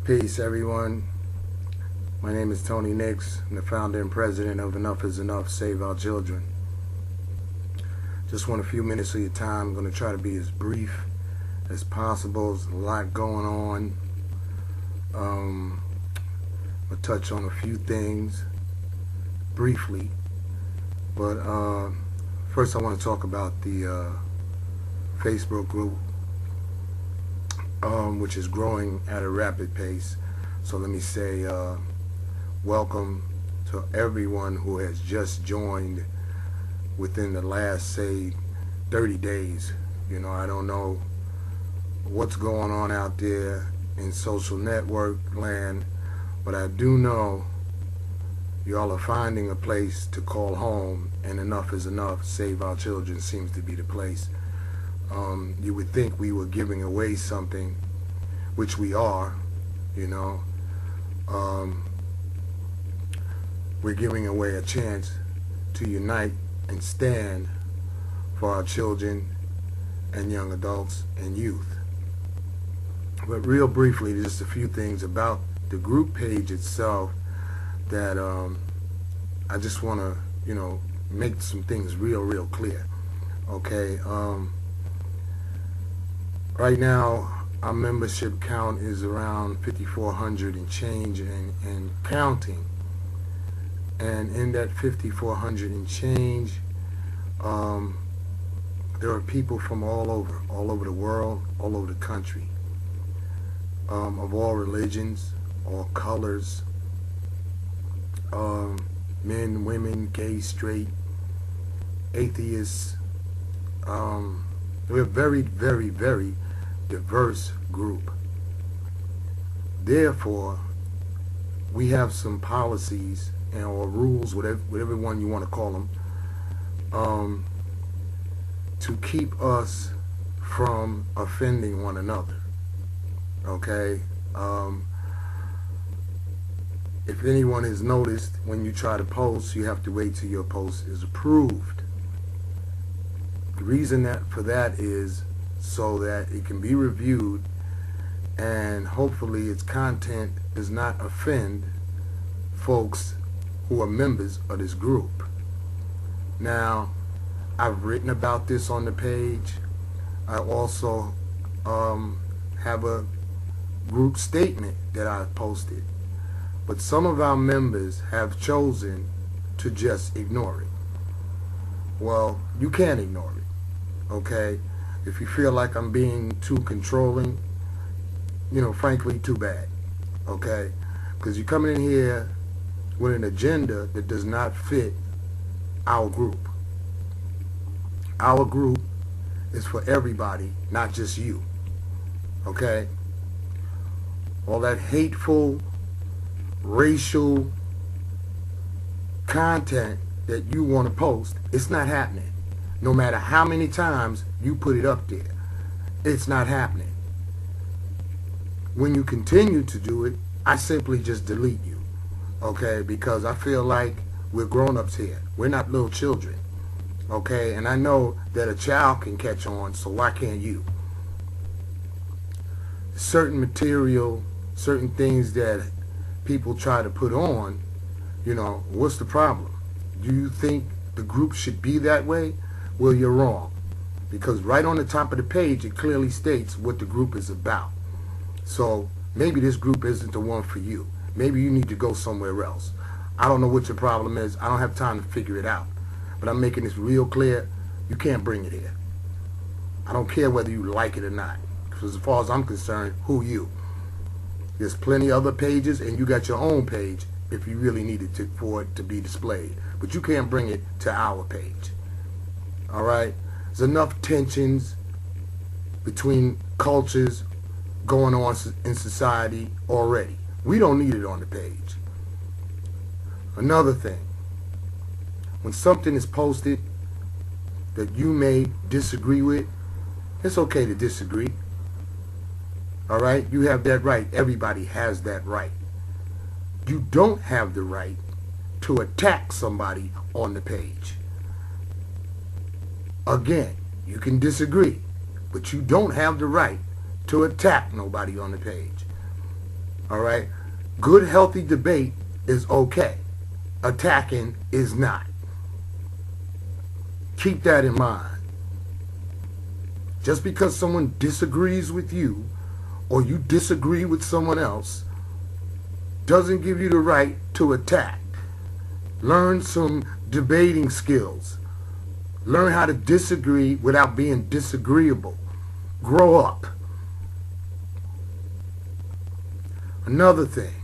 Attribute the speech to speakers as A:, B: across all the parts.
A: Peace, everyone. My name is Tony Nix. I'm the founder and president of Enough is Enough, Save Our Children. Just want a few minutes of your time. I'm going to try to be as brief as possible. There's a lot going on. I'll touch on a few things briefly. But first I want to talk about the Facebook group, which is growing at a rapid pace. So let me say welcome to everyone who has just joined within the last, say, 30 days. You know, I don't know what's going on out there in social network land, but I do know y'all are finding a place to call home, and Enough is Enough, Save Our Children seems to be the place. You would think we were giving away something, which we are, you know. We're giving away a chance to unite and stand for our children and young adults and youth. But real briefly, just a few things about the group page itself that I just want to, you know, make some things real clear. Okay, right now our membership count is around 5,400 and change and counting. And in that 5,400 and change, there are people from all over the world, all over the country, of all religions, all colors, men, women, gay, straight, atheists. We're a very diverse group. Therefore, we have some policies or rules, whatever one you want to call them, to keep us from offending one another. Okay? If anyone has noticed, when you try to post, you have to wait till your post is approved. The reason for that is so that it can be reviewed and hopefully its content does not offend folks who are members of this group. Now, I've written about this on the page. I also have a group statement that I've posted. But some of our members have chosen to just ignore it. Well, you can't ignore it, okay? If you feel like I'm being too controlling, you know, frankly, too bad, okay? Because you're coming in here with an agenda that does not fit our group. Our group is for everybody, not just you, okay? All that hateful, racial content that you want to post, it's not happening. No matter how many times you put it up there, it's not happening. When you continue to do it, I simply just delete you, okay? Because I feel like we're grown-ups here. We're not little children, okay? And I know that a child can catch on, so why can't you? Certain material, certain things that people try to put on, you know, what's the problem? Do you think the group should be that way? Well, you're wrong, because right on the top of the page it clearly states what the group is about. So maybe this group isn't the one for you. Maybe you need to go somewhere else. I don't know what your problem is. I don't have time to figure it out, but I'm making this real clear. You can't bring it here. I don't care whether you like it or not, because as far as I'm concerned, who you? There's plenty of other pages, and you got your own page if you really needed to for it to be displayed. But you can't bring it to our page. All right? There's enough tensions between cultures going on in society already. We don't need it on the page. Another thing, when something is posted that you may disagree with, it's okay to disagree. All right? You have that right. Everybody has that right. You don't have the right to attack somebody on the page. Again, you can disagree, but you don't have the right to attack nobody on the page. All right? Good, healthy debate is okay. Attacking is not. Keep that in mind. Just because someone disagrees with you or you disagree with someone else doesn't give you the right to attack. Learn some debating skills. Learn how to disagree without being disagreeable. Grow up. Another thing.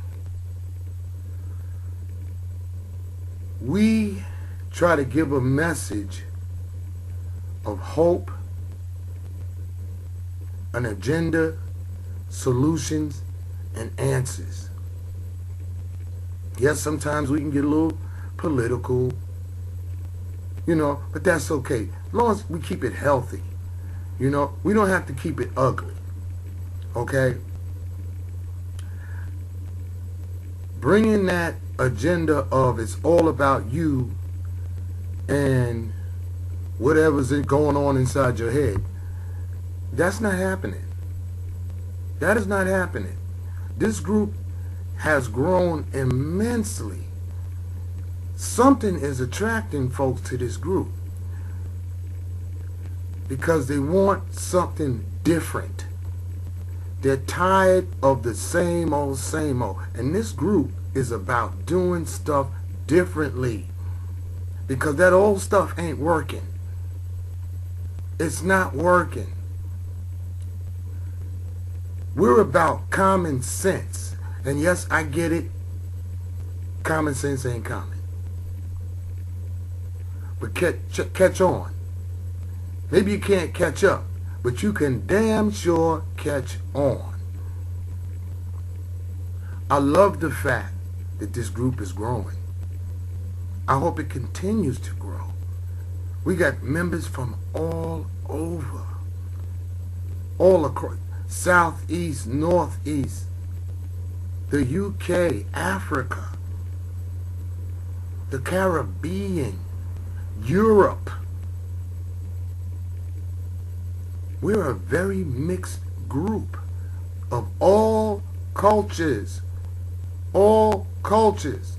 A: We try to give a message of hope, an agenda, solutions, and answers. Yes, sometimes we can get a little political, but that's okay. As long as we keep it healthy, we don't have to keep it ugly, okay? Bringing that agenda of it's all about you and whatever's going on inside your head, that's not happening. That is not happening. This group has grown immensely. Something is attracting folks to this group because they want something different. They're tired of the same old, same old. And this group is about doing stuff differently because that old stuff ain't working. It's not working. We're about common sense. And yes, I get it. Common sense ain't common. But catch on. Maybe you can't catch up, but you can damn sure catch on. I love the fact that this group is growing. I hope it continues to grow. We got members from all over. All across. Southeast, Northeast, the UK, Africa, the Caribbean, Europe. We're a very mixed group of all cultures. All cultures.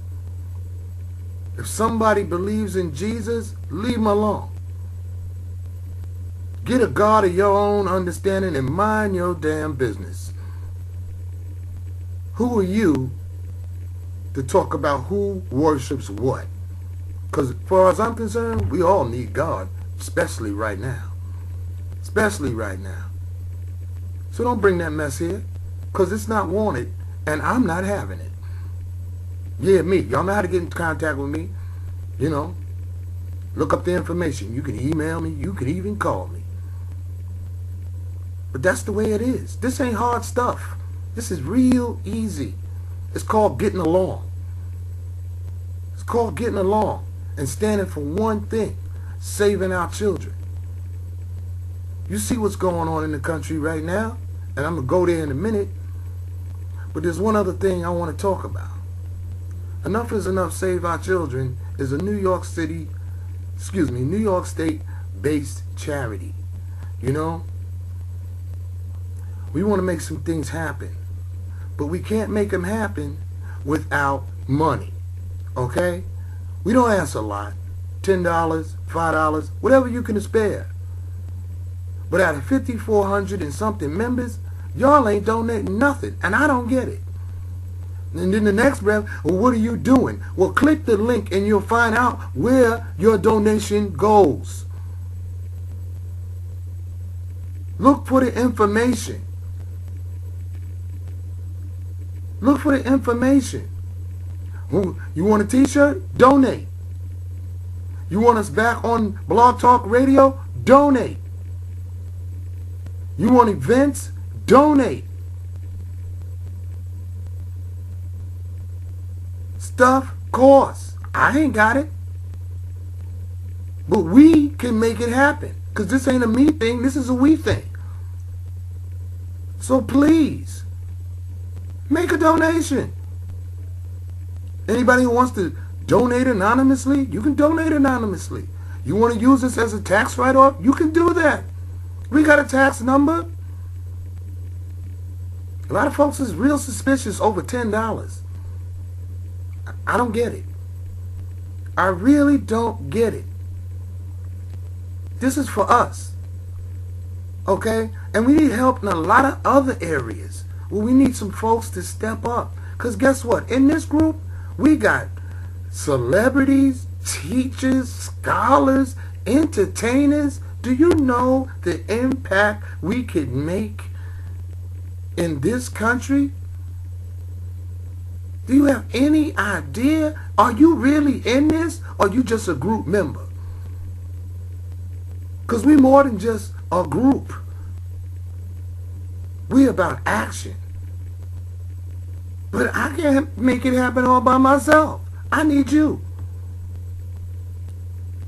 A: If somebody believes in Jesus, leave them alone. Get a God of your own understanding and mind your damn business. Who are you to talk about who worships what? Because as far as I'm concerned, we all need God, especially right now. Especially right now. So don't bring that mess here, because it's not wanted, and I'm not having it. Yeah, me. Y'all know how to get in contact with me. Look up the information. You can email me. You can even call me. But that's the way it is. This ain't hard stuff. This is real easy. It's called getting along. It's called getting along and standing for one thing, saving our children. You see what's going on in the country right now, and I'm going to go there in a minute, but there's one other thing I want to talk about. Enough is Enough Save Our Children is a New York State-based charity. We want to make some things happen, but we can't make them happen without money, okay? We don't ask a lot, $10, $5, whatever you can spare. But out of 5,400 and something members, y'all ain't donating nothing, and I don't get it. And then the next breath, well, what are you doing? Well, click the link and you'll find out where your donation goes. Look for the information. Look for the information. You want a t-shirt? Donate. You want us back on Blog Talk Radio? Donate. You want events? Donate. Stuff costs. I ain't got it. But we can make it happen. Because this ain't a me thing. This is a we thing. So please, make a donation. Anybody who wants to donate anonymously, you can donate anonymously. You want to use this as a tax write-off? You can do that. We got a tax number. A lot of folks is real suspicious over $10. I don't get it. I really don't get it. This is for us. Okay? And we need help in a lot of other areas where we need some folks to step up. Because guess what? In this group, we got celebrities, teachers, scholars, entertainers. Do you know the impact we could make in this country? Do you have any idea? Are you really in this, or are you just a group member? Because we more than just a group. We about action. But I can't make it happen all by myself. I need you.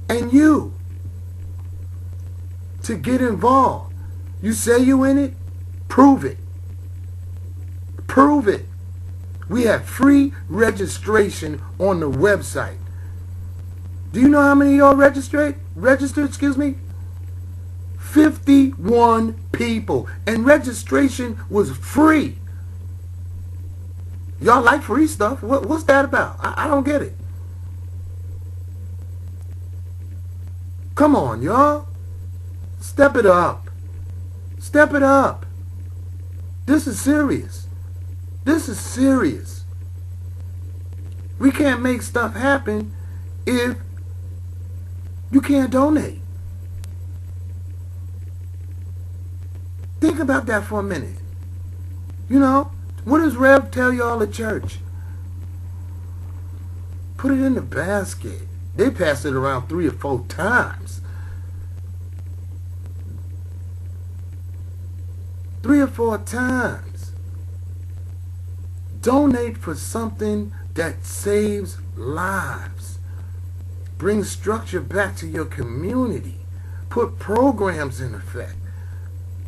A: And you to get involved. You say you in it? Prove it. Prove it. We have free registration on the website. Do you know how many of y'all registered? 51 people. And registration was free. Y'all like free stuff. What's that about? I don't get it. Come on, y'all. Step it up. Step it up. This is serious. This is serious. We can't make stuff happen if you can't donate. Think about that for a minute. You know, what does Rev tell y'all at church? Put it in the basket. They pass it around 3 or 4 times. 3 or 4 times. Donate for something that saves lives. Bring structure back to your community. Put programs in effect.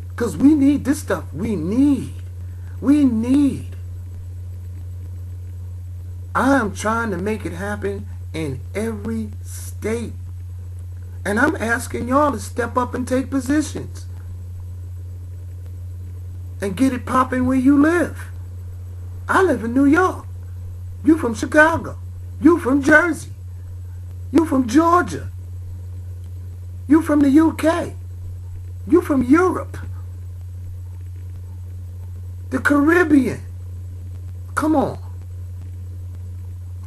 A: Because we need this stuff. We need. I am trying to make it happen in every state. And I'm asking y'all to step up and take positions. And get it popping where you live. I live in New York. You from Chicago. You from Jersey. You from Georgia. You from the UK. You from Europe. The Caribbean. Come on.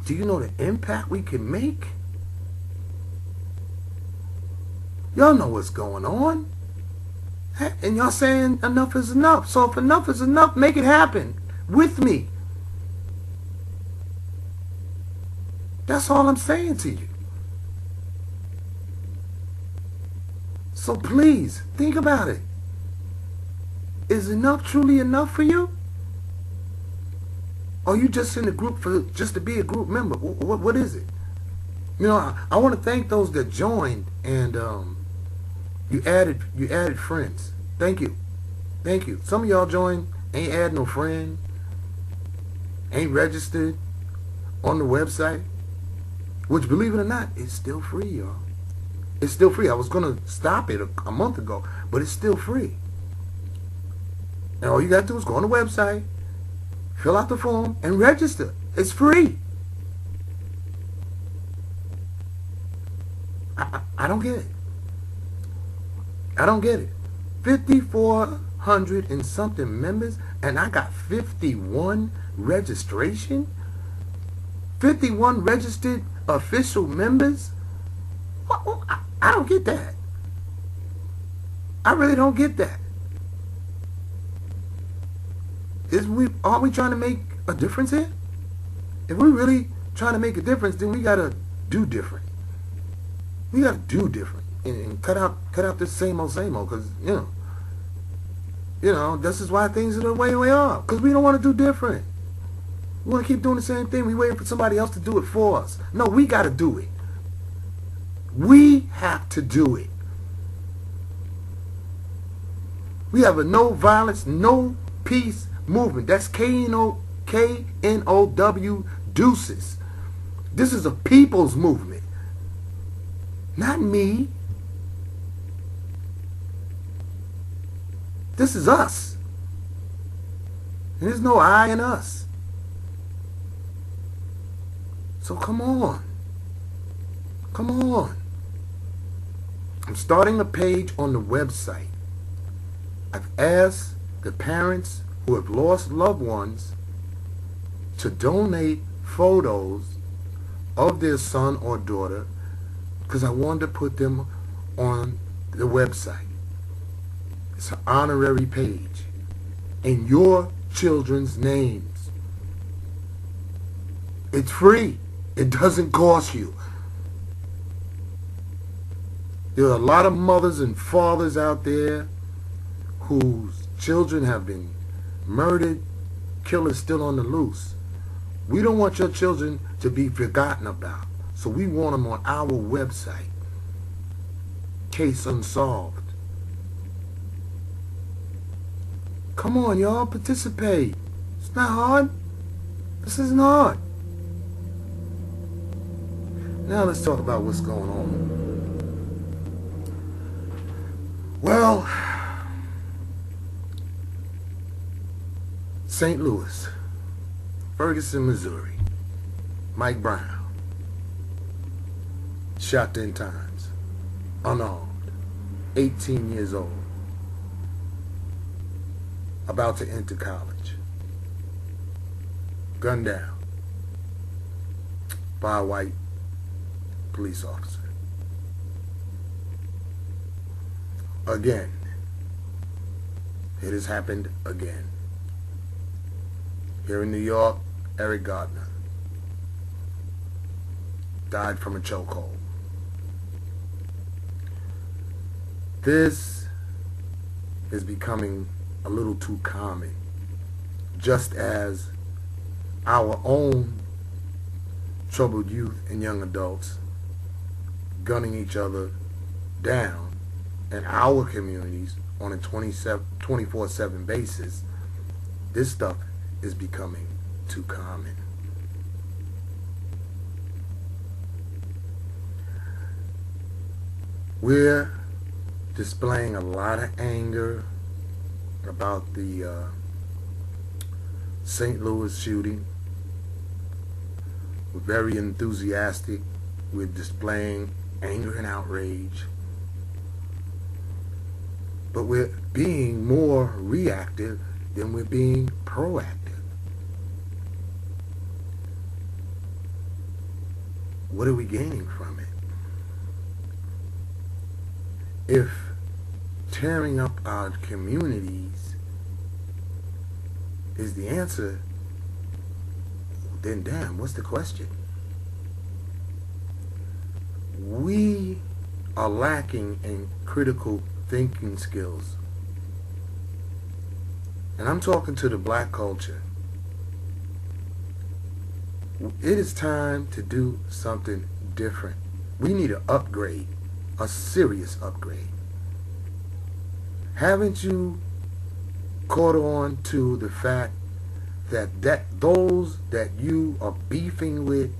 A: Do you know the impact we can make? Y'all know what's going on. And y'all saying enough is enough. So if enough is enough, make it happen with me. That's all I'm saying to you. So please, think about it. Is enough truly enough for you? Or are you just in the group for just to be a group member? What is it? You know, I want to thank those that joined and you added friends. Thank you. Thank you. Some of y'all joined, ain't add no friend, ain't registered on the website, which, believe it or not, it's still free, y'all. It's still free. I was going to stop it a month ago, but it's still free. And all you got to do is go on the website, fill out the form, and register. It's free. I don't get it. I don't get it. 5,400 and something members, and I got 51 registration? 51 registered official members? I don't get that. I really don't get that. Aren't we trying to make a difference here? If we're really trying to make a difference, then we gotta do different. We gotta do different and cut out this same old, because you know this is why things are the way they are. Because we don't want to do different. We want to keep doing the same thing. We waiting for somebody else to do it for us. No, we gotta do it. We have to do it. We have a no violence, no peace movement. That's KNOW deuces. This is a people's movement. Not me. This is us. And there's no I in us. So come on. Come on. I'm starting a page on the website. I've asked the parents who have lost loved ones to donate photos of their son or daughter because I wanted to put them on the website. It's an honorary page in your children's names. It's free. It doesn't cost you. There are a lot of mothers and fathers out there whose children have been murdered, killers still on the loose. We don't want your children to be forgotten about, so we want them on our website. Case unsolved. Come on, y'all, participate. It's not hard. This isn't hard. Now let's talk about what's going on. Well, St. Louis, Ferguson, Missouri, Mike Brown, shot 10 times, unarmed, 18 years old, about to enter college, gunned down by a white police officer. Again, it has happened again. Here in New York, Eric Gardner died from a chokehold. This is becoming a little too common, just as our own troubled youth and young adults gunning each other down in our communities on a 24/7 basis. This stuff is becoming too common. We're displaying a lot of anger about the St. Louis shooting. We're very enthusiastic. We're displaying anger and outrage. But we're being more reactive than we're being proactive. What are we gaining from it? If tearing up our communities is the answer, then damn, what's the question? We are lacking in critical thinking skills. And I'm talking to the black culture. It is time to do something different. We need an upgrade, a serious upgrade. Haven't you caught on to the fact that those that you are beefing with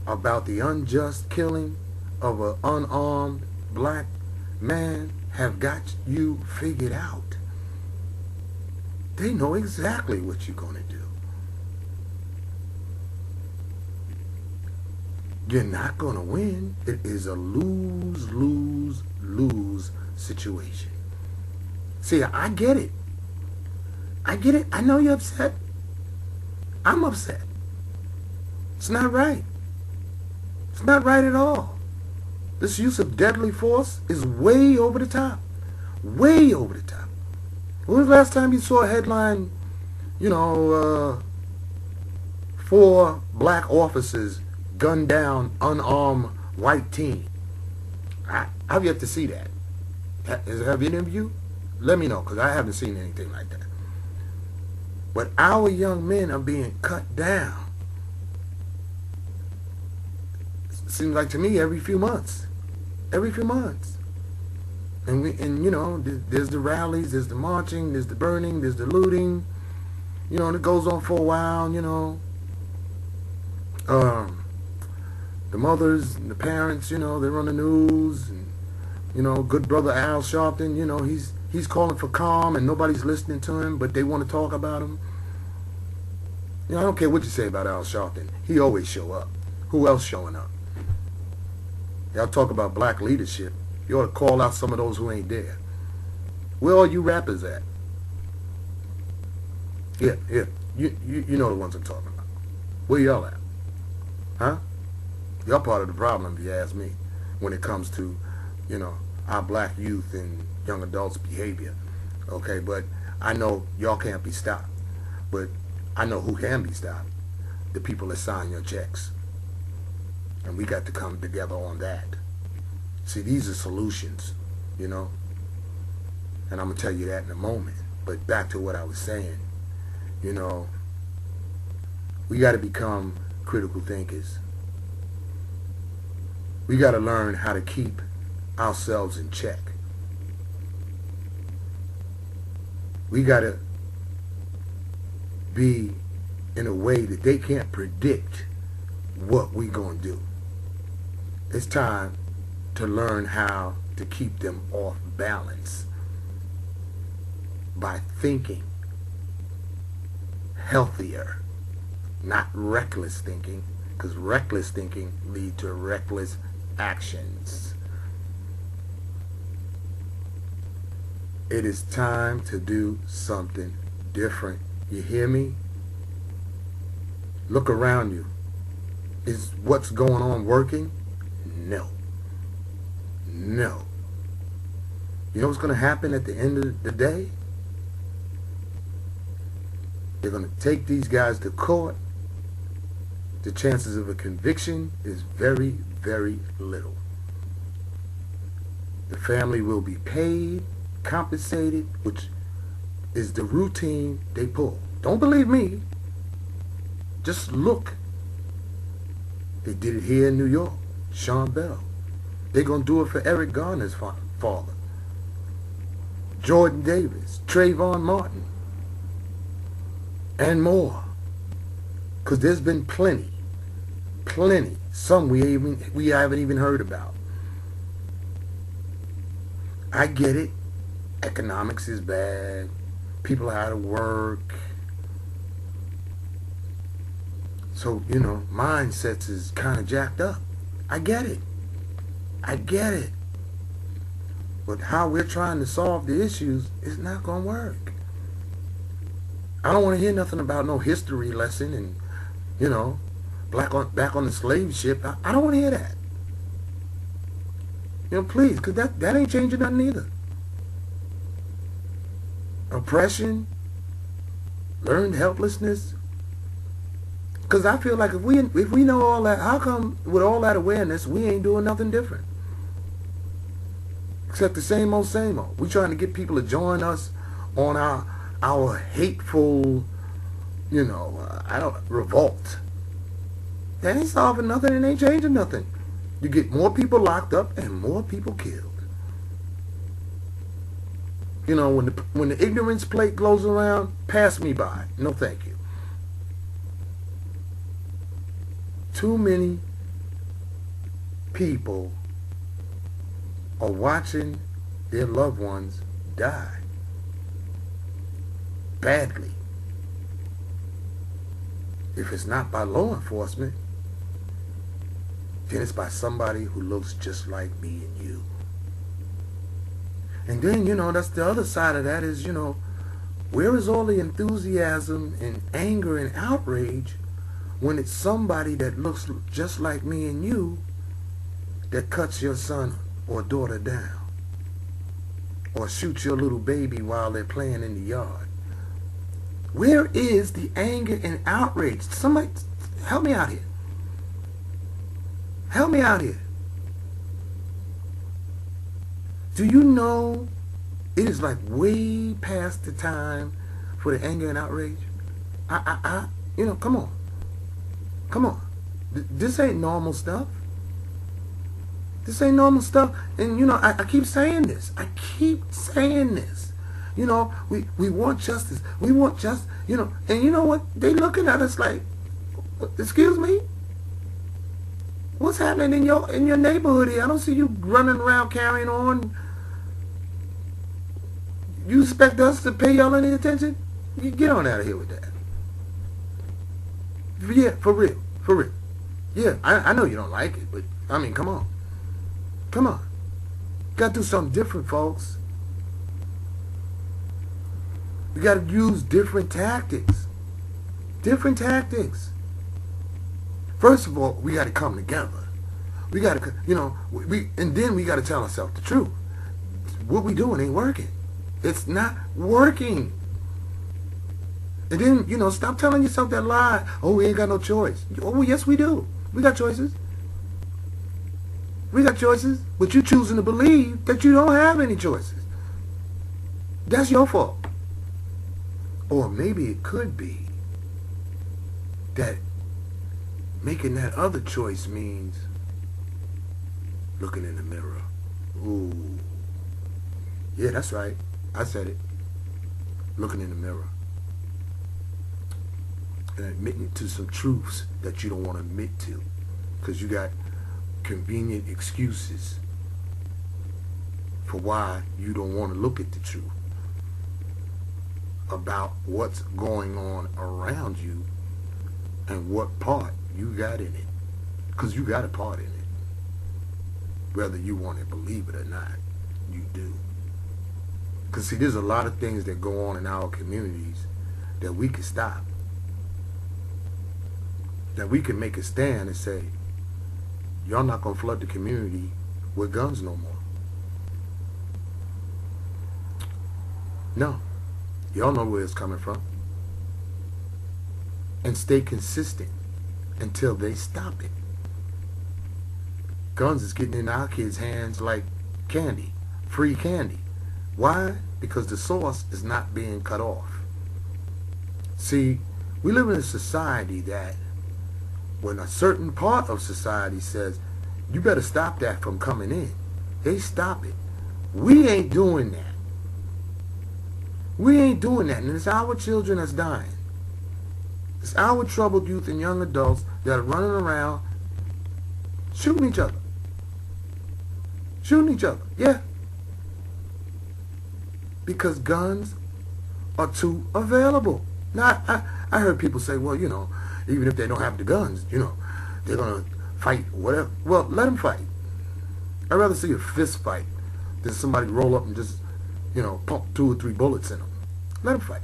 A: about the unjust killing of an unarmed black man have got you figured out? They know exactly what you're going to do. You're not going to win. It is a lose, lose, lose situation. See, I get it. I get it. I know you're upset. I'm upset. It's not right. It's not right at all. This use of deadly force is way over the top. Way over the top. When was the last time you saw a headline, 4 black officers gunned down unarmed white teen? I've yet to see that. Have any of you? Let me know, because I haven't seen anything like that. But our young men are being cut down. It seems like to me every few months. Every few months. And there's the rallies, there's the marching, there's the burning, there's the looting. And it goes on for a while, the mothers and the parents, they're on the news, and good brother Al Sharpton, he's calling for calm and nobody's listening to him, but they want to talk about him. You know, I don't care what you say about Al Sharpton. He always show up. Who else showing up? Y'all talk about black leadership. You ought to call out some of those who ain't there. Where all you rappers at? Yeah. You know the ones I'm talking about. Where y'all at? Huh? Y'all part of the problem, if you ask me, when it comes to, you know, our black youth and young adults' behavior. Okay, but I know y'all can't be stopped. But I know who can be stopped. The people that sign your checks. And we got to come together on that. See, these are solutions, you know. And I'm going to tell you that in a moment. But back to what I was saying. You know, we got to become critical thinkers. We got to learn how to keep ourselves in check. We got to be in a way that they can't predict what we gonna do. It's time to learn how to keep them off balance by thinking healthier, not reckless thinking, because reckless thinking leads to reckless actions. It is time to do something different. You hear me? Look around you. Is what's going on working? No. No. You know what's going to happen at the end of the day? They're going to take these guys to court. The chances of a conviction is very, very little. The family will be paid, compensated, which is the routine they pull. Don't believe me. Just look. They did it here in New York. Sean Bell. They're going to do it for Eric Garner's father. Jordan Davis. Trayvon Martin. And more. Because there's been plenty. Plenty. Some we haven't even heard about. I get it. Economics is bad. People are out of work. So, you know, mindsets is kind of jacked up. I get it. I get it. But how we're trying to solve the issues is not going to work. I don't want to hear nothing about no history lesson and, you know, back on the slave ship. I don't want to hear that. You know, please, because that ain't changing nothing either. Oppression, learned helplessness. Because I feel like if we know all that, how come with all that awareness we ain't doing nothing different? Except the same old, same old. We trying to get people to join us on our hateful, you know, revolt. That ain't solving nothing and ain't changing nothing. You get more people locked up and more people killed. You know, when the ignorance plate goes around, pass me by. No, thank you. Too many people are watching their loved ones die badly. If it's not by law enforcement, then it's by somebody who looks just like me and you. And then, you know, that's the other side of that is, you know, where is all the enthusiasm and anger and outrage when it's somebody that looks just like me and you that cuts your son or daughter down or shoots your little baby while they're playing in the yard? Where is the anger and outrage? Somebody help me out here. Help me out here. Do you know it is like way past the time for the anger and outrage? You know, come on. Come on. This ain't normal stuff. This ain't normal stuff. And, you know, I keep saying this. I keep saying this. You know, we want justice. We want justice. You know, and you know what? They looking at us like, excuse me? What's happening in your neighborhood here? I don't see you running around carrying on. You expect us to pay y'all any attention? You get on out of here with that. Yeah, for real. For real. Yeah, I know you don't like it, but I mean, come on. Come on. Gotta do something different, folks. We gotta use different tactics. Different tactics. First of all, we gotta come together. We gotta, and then we gotta tell ourselves the truth. What we doing ain't working. It's not working. And then, stop telling yourself that lie. Oh, we ain't got no choice. Oh, yes, we do. We got choices. We got choices. But you choosing to believe that you don't have any choices. That's your fault. Or maybe it could be that making that other choice means looking in the mirror. Ooh. Yeah, that's right. I said it. Looking in the mirror. And admitting to some truths that you don't want to admit to. Because you got convenient excuses for why you don't want to look at the truth about what's going on around you and what part you got in it. Because you got a part in it. Whether you want to believe it or not, you do. Because see, there's a lot of things that go on in our communities that we can stop. That we can make a stand and say, y'all not going to flood the community with guns no more. No. Y'all know where it's coming from. And stay consistent until they stop it. Guns is getting in our kids' hands like candy. Free candy. Why? Because the source is not being cut off. See, we live in a society that when a certain part of society says, you better stop that from coming in, they stop it. We ain't doing that. We ain't doing that. And it's our children that's dying. It's our troubled youth and young adults that are running around shooting each other. Shooting each other. Yeah. Because guns are too available. Now, I heard people say, well, even if they don't have the guns, they're going to fight, whatever. Well, let them fight. I'd rather see a fist fight than somebody roll up and just, pump 2 or 3 bullets in them. Let them fight.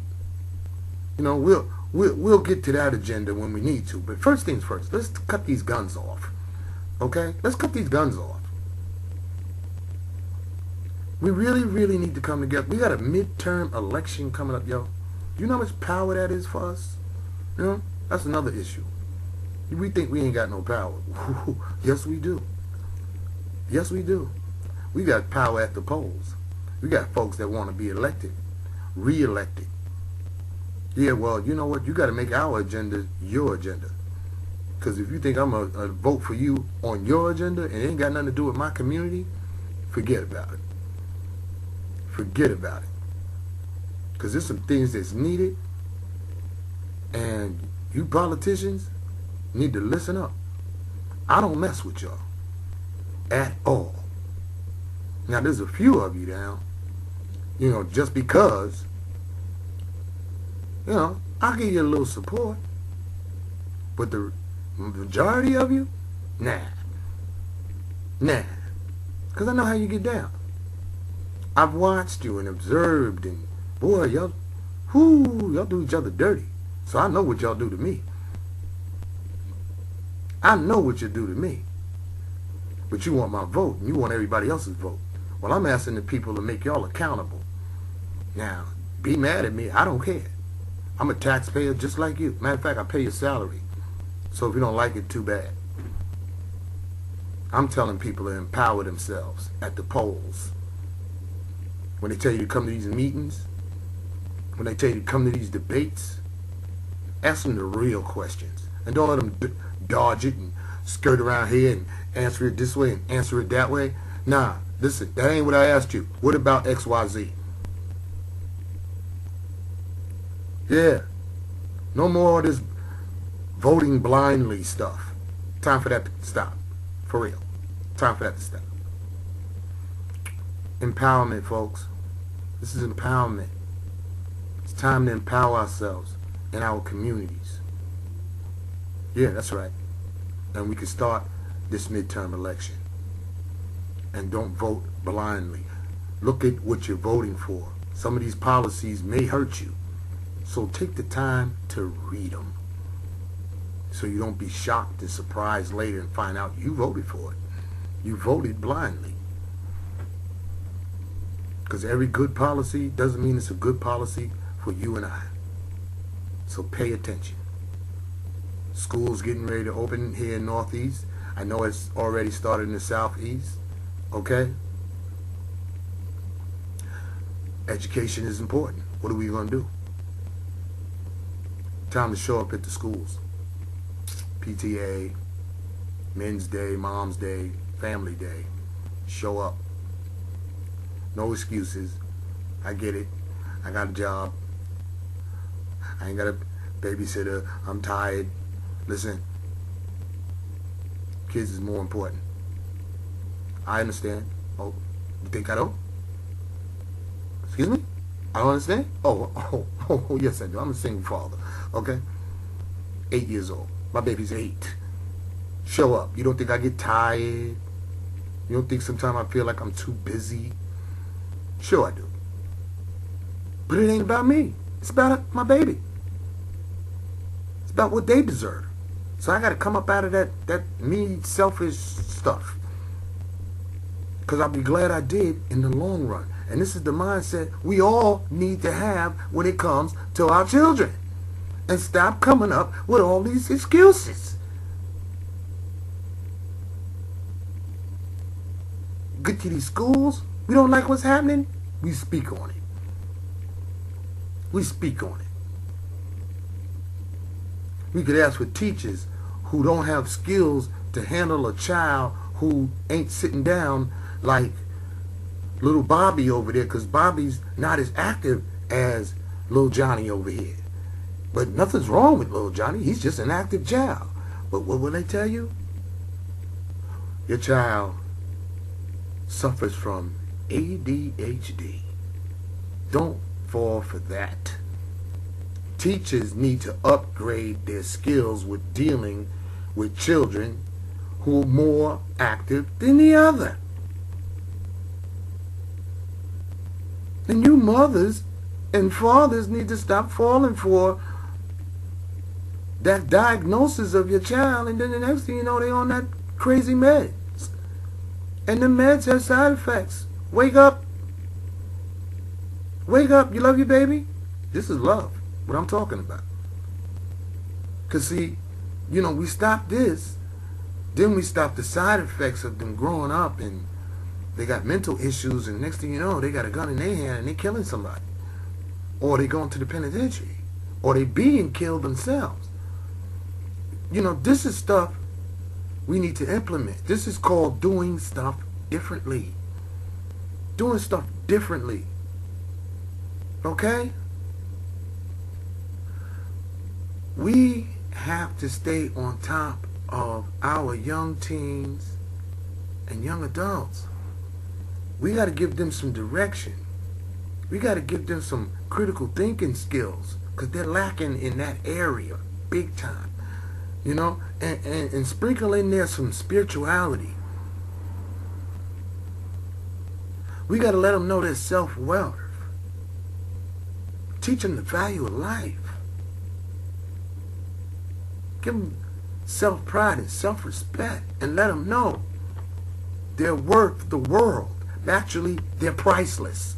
A: We'll get to that agenda when we need to. But first things first, let's cut these guns off. Okay? Let's cut these guns off. We really, really need to come together. We got a midterm election coming up, yo. You know how much power that is for us? That's another issue. We think we ain't got no power. Yes, we do. Yes, we do. We got power at the polls. We got folks that want to be elected, re-elected. Yeah, well, you know what? You got to make our agenda your agenda. Because if you think I'm going to vote for you on your agenda and it ain't got nothing to do with my community, forget about it. Forget about it. Because there's some things that's needed, and you politicians need to listen up. I don't mess with y'all at all. Now, there's a few of you now, just because, I'll give you a little support. But the majority of you, nah. Because I know how you get down. I've watched you and observed, and boy, y'all do each other dirty. So I know what y'all do to me. I know what you do to me. But you want my vote, and you want everybody else's vote. Well, I'm asking the people to make y'all accountable. Now, be mad at me, I don't care. I'm a taxpayer just like you. Matter of fact, I pay your salary. So if you don't like it, too bad. I'm telling people to empower themselves at the polls. When they tell you to come to these meetings, when they tell you to come to these debates, ask them the real questions. And don't let them dodge it and skirt around here and answer it this way and answer it that way. Nah, listen, that ain't what I asked you. What about XYZ? Yeah. No more of this voting blindly stuff. Time for that to stop. For real. Time for that to stop. Empowerment, folks. This is empowerment. It's time to empower ourselves in our communities. Yeah, that's right. And we can start this midterm election. And don't vote blindly. Look at what you're voting for. Some of these policies may hurt you. So take the time to read them, so you don't be shocked and surprised later and find out you voted for it. You voted blindly. Because every good policy doesn't mean it's a good policy for you and I. So pay attention. School's getting ready to open here in Northeast. I know it's already started in the Southeast. Okay? Education is important. What are we going to do? Time to show up at the schools. PTA, Men's Day, Mom's Day, Family Day. Show up. No excuses. I get it. I got a job. I ain't got a babysitter. I'm tired. Listen. Kids is more important. I understand. Oh, you think I don't? Excuse me? I don't understand? Oh, yes I do. I'm a single father. Okay? 8 years old. My baby's 8. Show up. You don't think I get tired? You don't think sometimes I feel like I'm too busy? Sure I do. But it ain't about me. It's about my baby. It's about what they deserve. So I got to come up out of that me selfish stuff. Because I'll be glad I did in the long run. And this is the mindset we all need to have when it comes to our children. And stop coming up with all these excuses. Get to these schools. We don't like what's happening. We speak on it. We speak on it. We could ask for teachers who don't have skills to handle a child who ain't sitting down like little Bobby over there, because Bobby's not as active as little Johnny over here. But nothing's wrong with little Johnny. He's just an active child. But what will they tell you? Your child suffers from ADHD. Don't fall for that. Teachers need to upgrade their skills with dealing with children who are more active than the other. And you mothers and fathers need to stop falling for that diagnosis of your child, and then the next thing you know, they're on that crazy meds. And the meds have side effects. Wake up. Wake up. You love your baby? This is love, what I'm talking about. Because see, you know, we stop this, then we stop the side effects of them growing up, and they got mental issues, and next thing you know, they got a gun in their hand and they're killing somebody. Or they going to the penitentiary. Or they being killed themselves. You know, this is stuff we need to implement. This is called doing stuff differently. Doing stuff differently. Okay? We have to stay on top of our young teens and young adults. We got to give them some direction. We got to give them some critical thinking skills, because they're lacking in that area big time. You know, and sprinkle in there some spirituality. We got to let them know their self-worth. Teach them the value of life. Give them self-pride and self-respect, and let them know they're worth the world. Actually, they're priceless.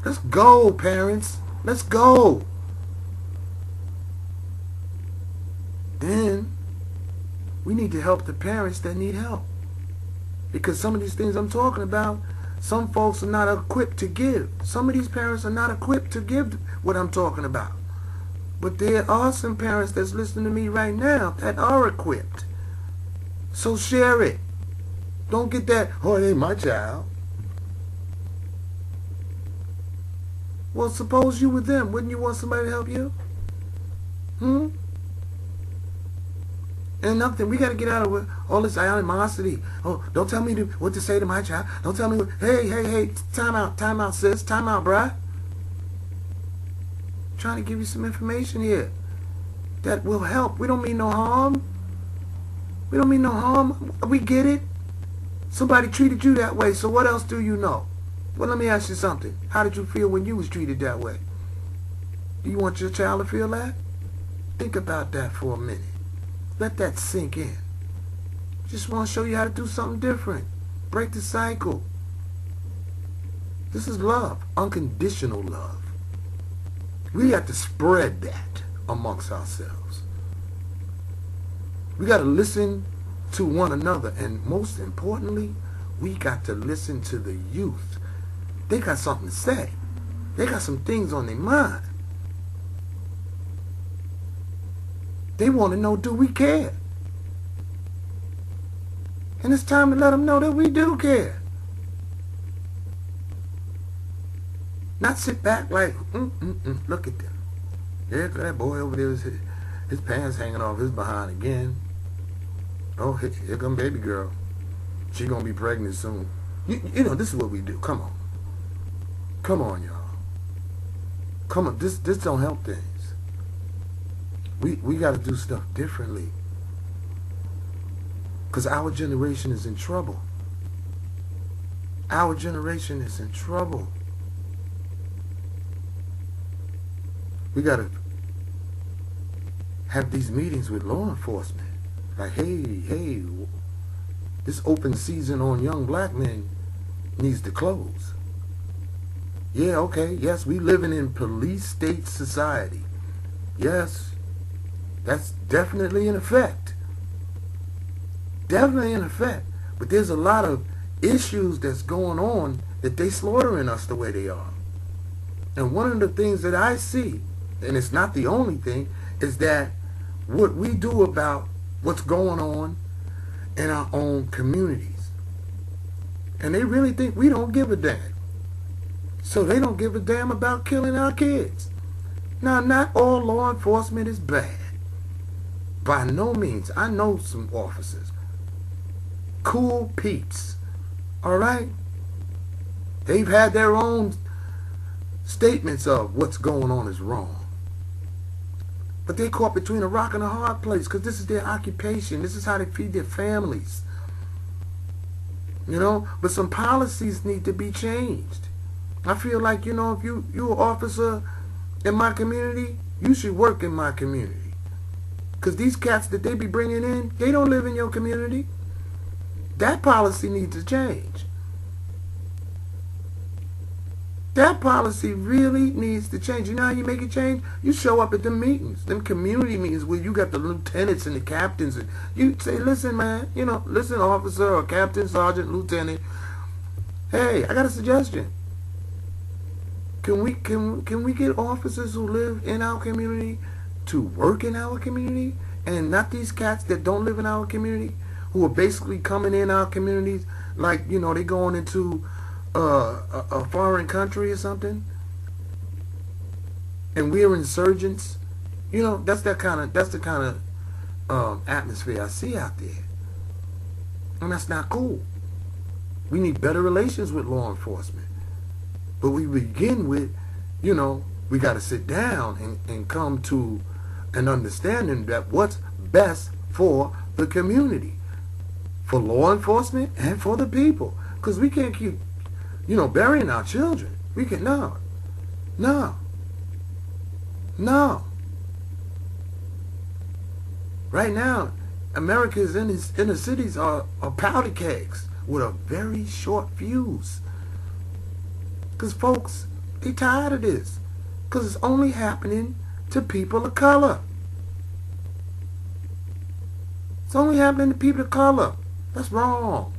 A: Let's go, parents. Let's go. Then we need to help the parents that need help. Because some of these things I'm talking about, some folks are not equipped to give. Some of these parents are not equipped to give what I'm talking about. But there are some parents that's listening to me right now that are equipped. So share it. Don't get that, oh, it ain't my child. Well, suppose you were them. Wouldn't you want somebody to help you? And nothing. We got to get out of all this animosity. Oh, don't tell me what to say to my child. Don't tell me what. Hey. Time out, sis. Time out, bruh. I'm trying to give you some information here. that will help. We don't mean no harm. We don't mean no harm. We get it. Somebody treated you that way, so what else do you know? Well, let me ask you something. How did you feel when you was treated that way? Do you want your child to feel that? Think about that for a minute. Let that sink in. Just want to show you how to do something different. Break the cycle. This is love, unconditional love. We got to spread that amongst ourselves. We got to listen to one another, and most importantly, we got to listen to the youth. They got something to say. They got some things on their mind. They want to know, do we care? And it's time to let them know that we do care. Not sit back like, look at them. Yeah, that boy over there, his pants hanging off his behind again. Oh, here come baby girl. She gonna be pregnant soon. You know, this is what we do. Come on. Come on, y'all. Come on, this don't help things. We got to do stuff differently. Because our generation is in trouble. Our generation is in trouble. We got to have these meetings with law enforcement. Like, hey, this open season on young black men needs to close. Yeah, okay, yes, we living in police state society. Yes, that's definitely in effect. Definitely in effect. But there's a lot of issues that's going on that they slaughtering us the way they are. And one of the things that I see, and it's not the only thing, is that what we do about what's going on in our own communities. And they really think we don't give a damn. So they don't give a damn about killing our kids. Now, not all law enforcement is bad. By no means. I know some officers. Cool peeps. Alright? They've had their own statements of what's going on is wrong. But they're caught between a rock and a hard place because this is their occupation. This is how they feed their families. You know? But some policies need to be changed. I feel like, you know, if you're an officer in my community, you should work in my community. Because these cats that they be bringing in, they don't live in your community. That policy needs to change. That policy really needs to change. You know how you make it change? You show up at the meetings, them community meetings where you got the lieutenants and the captains, and you say, listen, man, you know, listen, officer or captain, sergeant, lieutenant, hey, I got a suggestion. Can we get officers who live in our community to work in our community, and not these cats that don't live in our community, who are basically coming in our communities like, you know, they going into a foreign country or something, and we're insurgents. You know, that's the kind of atmosphere I see out there, and that's not cool. We need better relations with law enforcement. But we begin with, you know, we got to sit down and come to an understanding that what's best for the community, for law enforcement and for the people. Because we can't keep, you know, burying our children. We can, no. Right now, America's inner cities are powder kegs with a very short fuse. Because folks, they tired of this. Because it's only happening to people of color. It's only happening to people of color. That's wrong.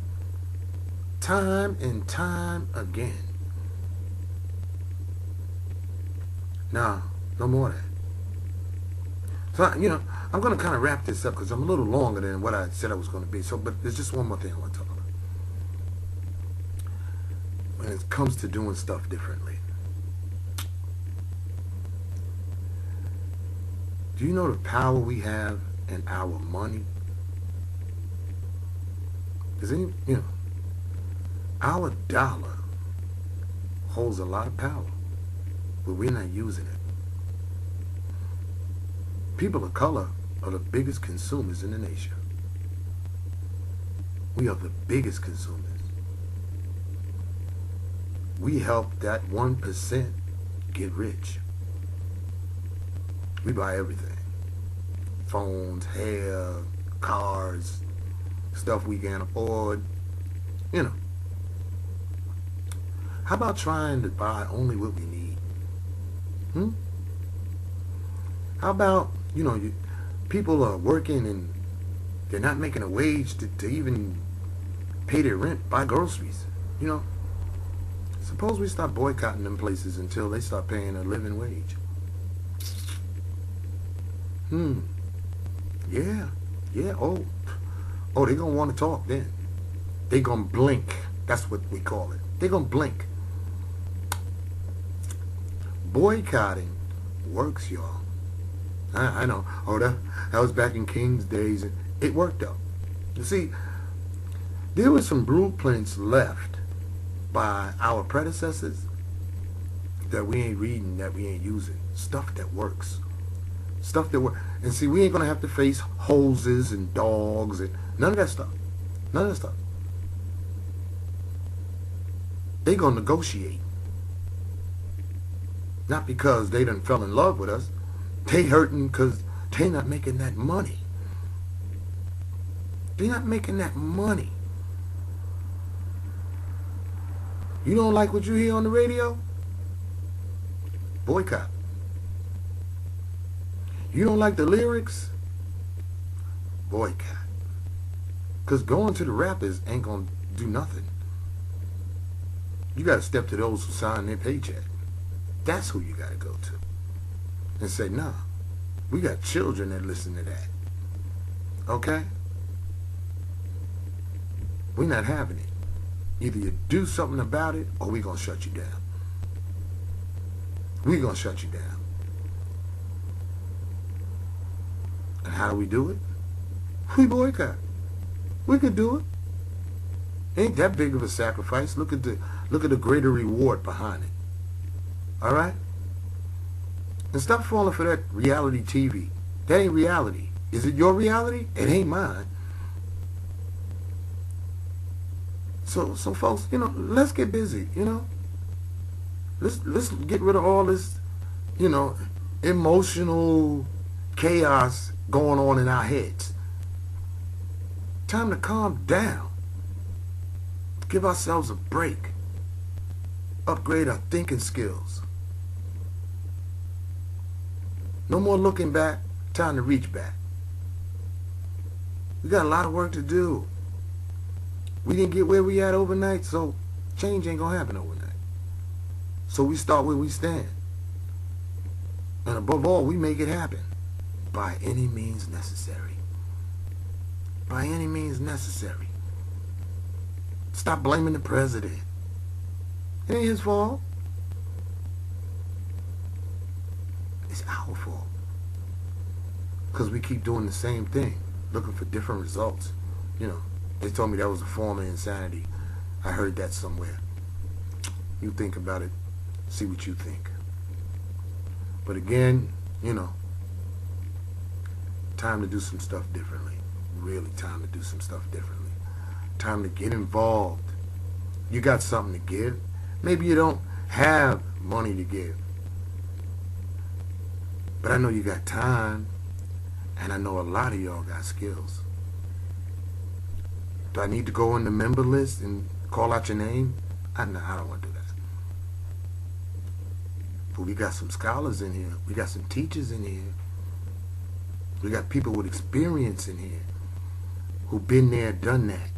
A: Time and time again. Nah, no more of that. So, you know, I'm going to kind of wrap this up because I'm a little longer than what I said I was going to be. So, but there's just one more thing I want to talk about. When it comes to doing stuff differently. Do you know the power we have in our money? Does any, you know, our dollar holds a lot of power, but we're not using it. People of color are the biggest consumers in the nation. We are the biggest consumers. We help that 1% get rich. We buy everything. Phones, hair, cars, stuff we can't afford. You know. How about trying to buy only what we need? How about, people are working and they're not making a wage to even pay their rent, buy groceries, Suppose we start boycotting them places until they start paying a living wage. Yeah. Oh, they're going to want to talk then. They're going to blink. That's what we call it. They're going to blink. Boycotting works, y'all. I know. Oh, that was back in King's days. And it worked, though. You see, there were some blueprints left by our predecessors that we ain't reading, that we ain't using. Stuff that works. Stuff that works. And see, we ain't going to have to face hoses and dogs and none of that stuff. None of that stuff. They going to negotiate. Not because they done fell in love with us. They hurting because they not making that money. They not making that money. You don't like what you hear on the radio? Boycott. You don't like the lyrics? Boycott. Because going to the rappers ain't going to do nothing. You got to step to those who sign their paycheck. That's who you got to go to. And say, nah, we got children that listen to that. Okay? We're not having it. Either you do something about it or we're going to shut you down. We're going to shut you down. And how do we do it? We boycott. We could do it. Ain't that big of a sacrifice. Look at the greater reward behind it. All right? And stop falling for that reality TV. That ain't reality. Is it your reality? It ain't mine. So folks, let's get busy, Let's get rid of all this, emotional chaos going on in our heads. Time to calm down. Give ourselves a break. Upgrade our thinking skills. No more looking back. Time to reach back. We got a lot of work to do. We didn't get where we at overnight, so change ain't gonna happen overnight. So we start where we stand. And above all, we make it happen. By any means necessary. By any means necessary. Stop blaming the president. It ain't his fault. It's our fault. Because we keep doing the same thing, looking for different results. They told me that was a form of insanity. I heard that somewhere. You think about it, see what you think. But again, time to do some stuff differently. Really time to do some stuff differently. Time to get involved. You got something to give. Maybe you don't have money to give. But I know you got time. And I know a lot of y'all got skills. Do I need to go on the member list and call out your name? I don't want to do that. But we got some scholars in here. We got some teachers in here. We got people with experience in here who've been there, done that.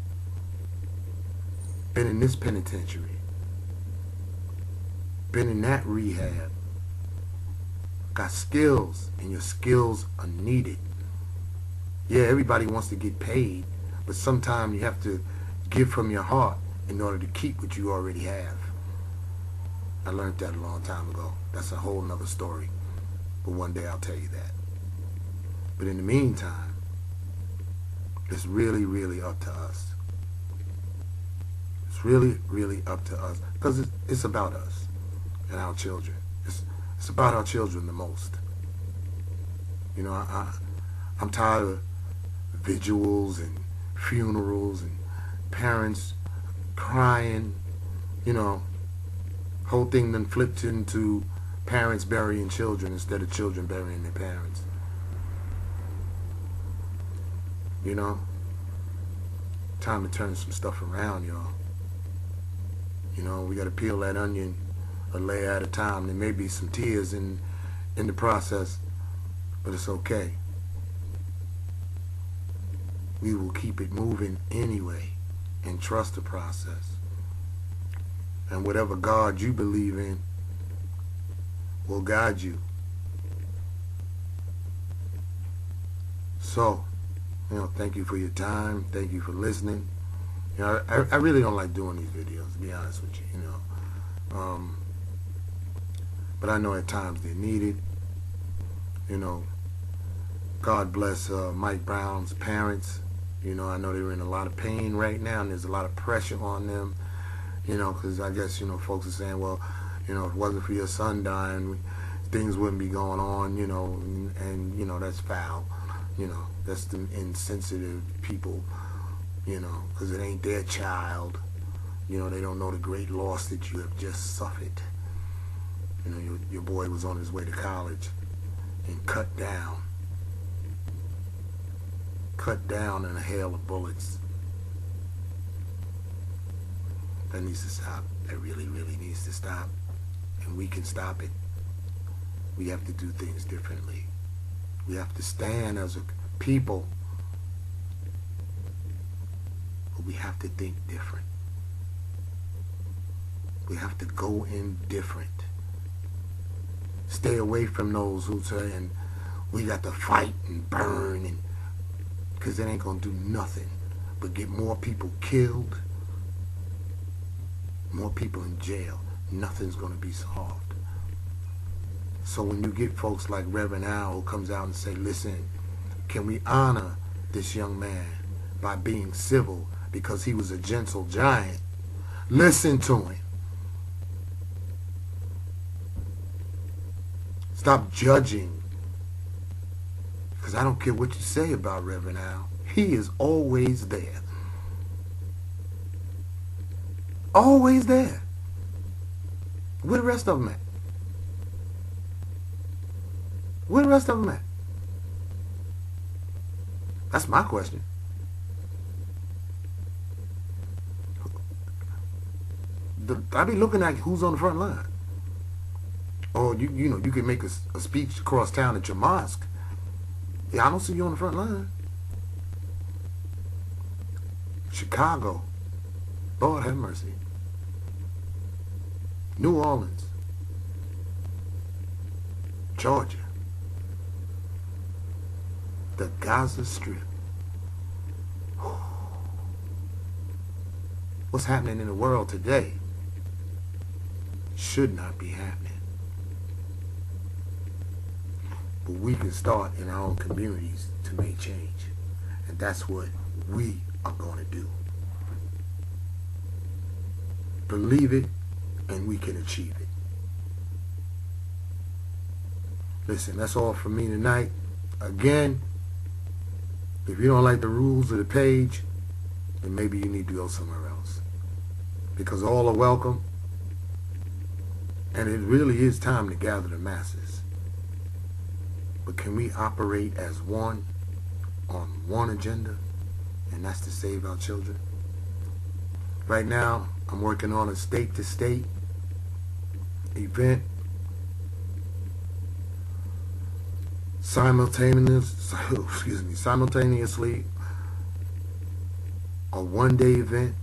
A: Been in this penitentiary. Been in that rehab. Got skills, and your skills are needed. Yeah, everybody wants to get paid. But sometimes you have to give from your heart in order to keep what you already have. I learned that a long time ago. That's a whole nother story. But one day I'll tell you that. But in the meantime, it's really, really up to us. It's really, really up to us. Because it's about us and our children. It's about our children the most. You know, I'm tired of vigils and funerals and parents crying. You know, whole thing then flipped into parents burying children instead of children burying their parents. You know, time to turn some stuff around, y'all. You know, we got to peel that onion a layer at a time. There may be some tears in the process, but it's okay. We will keep it moving anyway and trust the process. And whatever God you believe in will guide you. So, you know, thank you for your time. Thank you for listening. You know, I really don't like doing these videos, to be honest with you, you know. But I know at times they're needed. You know, God bless Mike Brown's parents. You know, I know they're in a lot of pain right now, and there's a lot of pressure on them. You know, because I guess, you know, folks are saying, well, you know, if it wasn't for your son dying, things wouldn't be going on, you know, and you know, that's foul. You know, that's the insensitive people, you know, because it ain't their child. You know, they don't know the great loss that you have just suffered. You know, your boy was on his way to college and cut down in a hail of bullets. That needs to stop. That really, really needs to stop. And we can stop it. We have to do things differently. We have to stand as a people. But we have to think different. We have to go in different. Stay away from those who saying we got to fight and burn, and because it ain't going to do nothing but get more people killed, more people in jail. Nothing's going to be solved. So when you get folks like Reverend Al who comes out and say, listen, can we honor this young man by being civil because he was a gentle giant? Listen to him. Stop judging. Because I don't care what you say about Reverend Al. He is always there. Always there. Where the rest of them at? Where the rest of them at? That's my question. I be looking at who's on the front line. Or you know, you can make a speech across town at your mosque. Yeah, I don't see you on the front line. Chicago, Lord have mercy. New Orleans, Georgia, the Gaza Strip. What's happening in the world today should not be happening. But we can start in our own communities to make change. And that's what we are going to do. Believe it, and we can achieve it. Listen, that's all from me tonight. Again, if you don't like the rules of the page, then maybe you need to go somewhere else. Because all are welcome. And it really is time to gather the masses. But can we operate as one on one agenda? And that's to save our children. Right now, I'm working on a state-to-state event. Simultaneously, a one-day event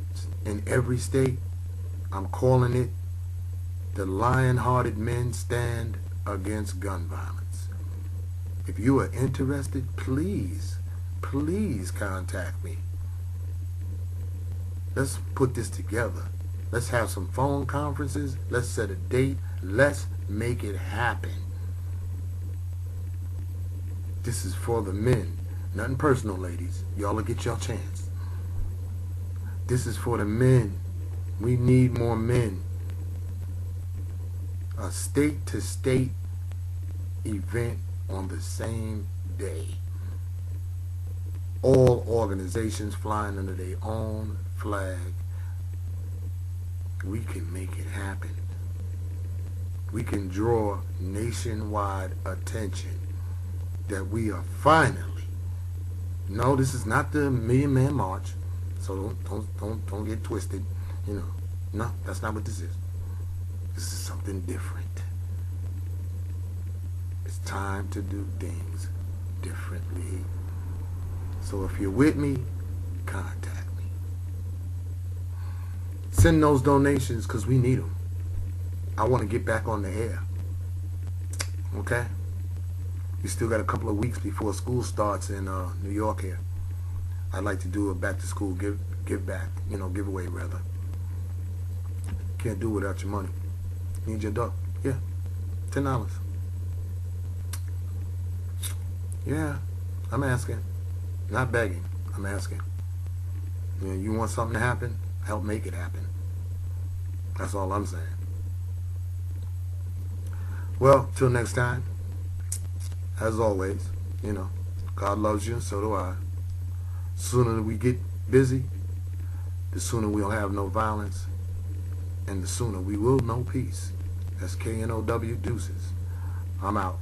A: in every state. I'm calling it the Lion-Hearted Men Stand Against Gun Violence. If you are interested, please contact me. Let's put this together. Let's have some phone conferences. Let's set a date. Let's make it happen. This is for the men. Nothing personal, ladies. Y'all will get your chance. This is for the men. We need more men. A state-to-state event on the same day. All organizations flying under their own flag. We can make it happen. We can draw nationwide attention that we are finally. No, this is not the Million Man March, so don't get twisted. You know, no, that's not what this is. This is something different. It's time to do things differently. So if you're with me, contact me. Send those donations because we need them. I want to get back on the air. Okay? We still got a couple of weeks before school starts in New York here. I'd like to do a back to school give back, giveaway rather. Can't do without your money. Need your dough. Yeah. $10. Yeah. I'm asking. Not begging. I'm asking. You want something to happen? Help make it happen. That's all I'm saying. Well, till next time, as always, God loves you, so do I. The sooner we get busy, the sooner we'll have no violence, and the sooner we will know peace. That's KNOW deuces. I'm out.